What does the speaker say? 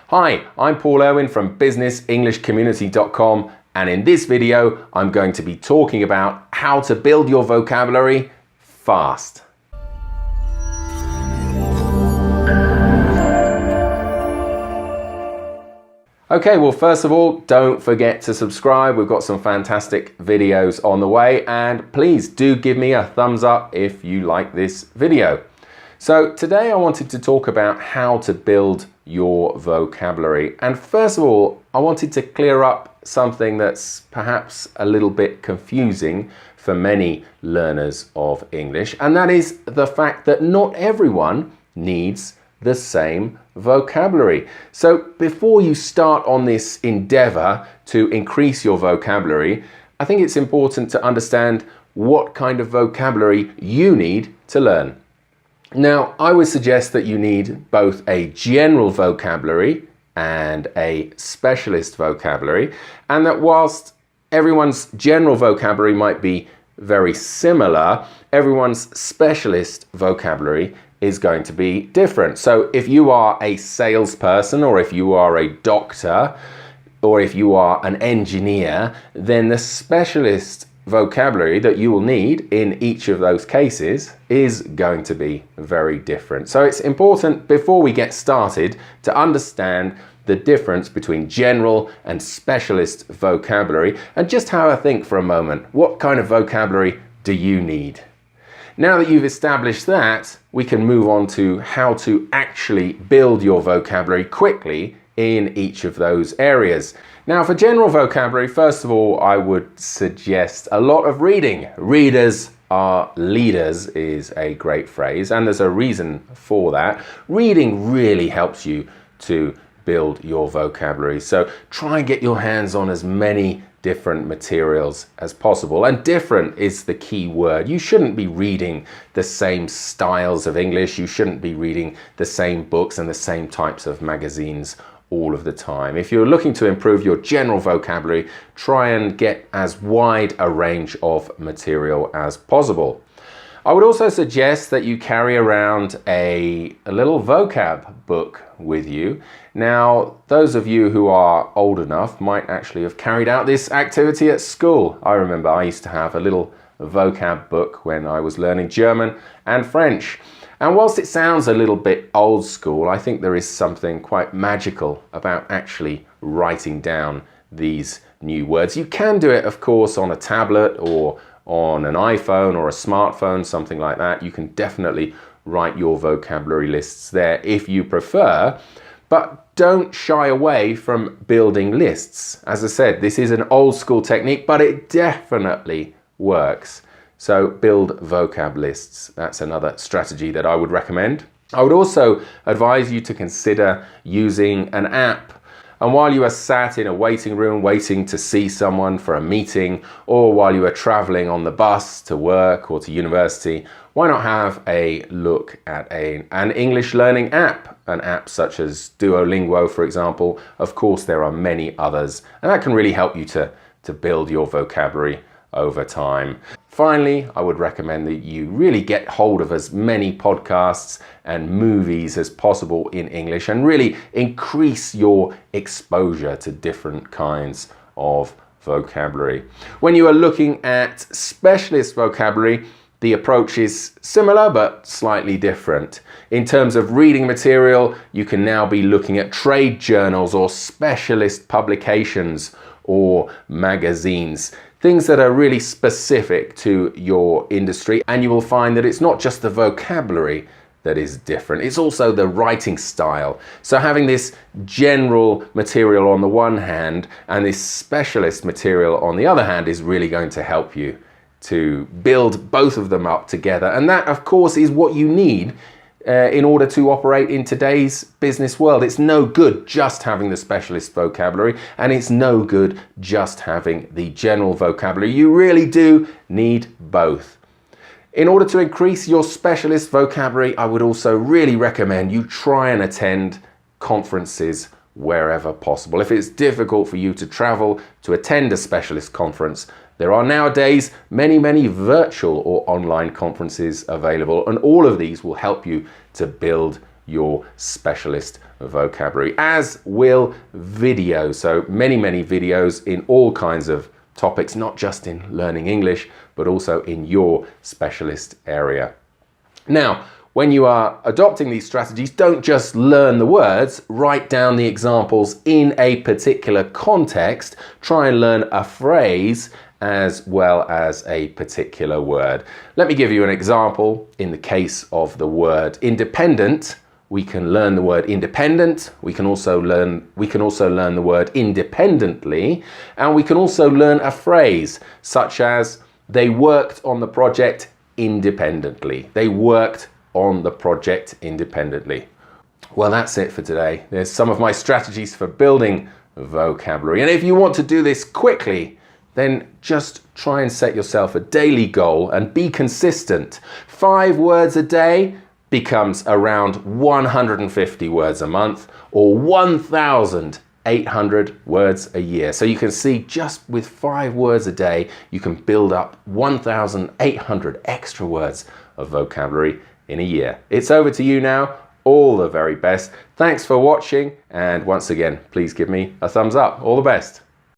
Hi, I'm Paul Irwin from businessenglishcommunity.com, and in this video I'm going to be talking about how to build your vocabulary fast. Okay, well, first of all, don't forget to subscribe. We've got some fantastic videos on the way, and please do give me a thumbs up if you like this video. So today I wanted to talk about how to build your vocabulary. And first of all, I wanted to clear up something that's perhaps a little bit confusing for many learners of English, and that is the fact that not everyone needs the same vocabulary. So before you start on this endeavor to increase your vocabulary, I think it's important to understand what kind of vocabulary you need to learn. Now, I would suggest that you need both a general vocabulary and a specialist vocabulary, and that whilst everyone's general vocabulary might be very similar, everyone's specialist vocabulary is going to be different. So if you are a salesperson, or if you are a doctor, or if you are an engineer, then the specialist vocabulary that you will need in each of those cases is going to be very different. So it's important before we get started to understand the difference between general and specialist vocabulary, and just have a think for a moment. What kind of vocabulary do you need? Now that you've established that, we can move on to how to actually build your vocabulary quickly in each of those areas. Now, for general vocabulary, first of all, I would suggest a lot of reading. Readers are leaders is a great phrase, and there's a reason for that. Reading really helps you to build your vocabulary. So try and get your hands on as many different materials as possible. And different is the key word. You shouldn't be reading the same styles of English. You shouldn't be reading the same books and the same types of magazines all of the time. If you're looking to improve your general vocabulary, try and get as wide a range of material as possible. I would also suggest that you carry around a little vocab book with you. Now, those of you who are old enough might actually have carried out this activity at school. I remember I used to have a little vocab book when I was learning German and French. And whilst it sounds a little bit old school, I think there is something quite magical about actually writing down these new words. You can do it, of course, on a tablet or on an iPhone or a smartphone, something like that. You can definitely write your vocabulary lists there if you prefer, but don't shy away from building lists. As I said, this is an old school technique, but it definitely works. So build vocab lists. That's another strategy that I would recommend. I would also advise you to consider using an app. And while you are sat in a waiting room waiting to see someone for a meeting, or while you are traveling on the bus to work or to university, why not have a look at an English learning app? An app such as Duolingo, for example. Of course, there are many others, and that can really help you to build your vocabulary over time. Finally, I would recommend that you really get hold of as many podcasts and movies as possible in English, and really increase your exposure to different kinds of vocabulary. When you are looking at specialist vocabulary, the approach is similar but slightly different. In terms of reading material, you can now be looking at trade journals or specialist publications or magazines. Things that are really specific to your industry, and you will find that it's not just the vocabulary that is different, it's also the writing style. So having this general material on the one hand and this specialist material on the other hand is really going to help you to build both of them up together. And that, of course, is what you need in order to operate in today's business world. It's no good just having the specialist vocabulary, and it's no good just having the general vocabulary. You really do need both. In order to increase your specialist vocabulary, I would also really recommend you try and attend conferences wherever possible. If it's difficult for you to travel to attend a specialist conference, there are nowadays many virtual or online conferences available, and all of these will help you to build your specialist vocabulary, as will videos. So many videos in all kinds of topics, not just in learning English, but also in your specialist area. Now, when you are adopting these strategies, don't just learn the words, write down the examples in a particular context, try and learn a phrase as well as a particular word. Let me give you an example. In the case of the word independent, we can learn the word independent, we can also learn the word independently, and we can also learn a phrase such as they worked on the project independently. They worked on the project independently. Well, that's it for today. There's some of my strategies for building vocabulary. And if you want to do this quickly, then just try and set yourself a daily goal and be consistent. 5 words a day becomes around 150 words a month, or 1,800 words a year. So you can see, just with 5 words a day, you can build up 1,800 extra words of vocabulary in a year. It's over to you now. All the very best. Thanks for watching, and once again, please give me a thumbs up. All the best.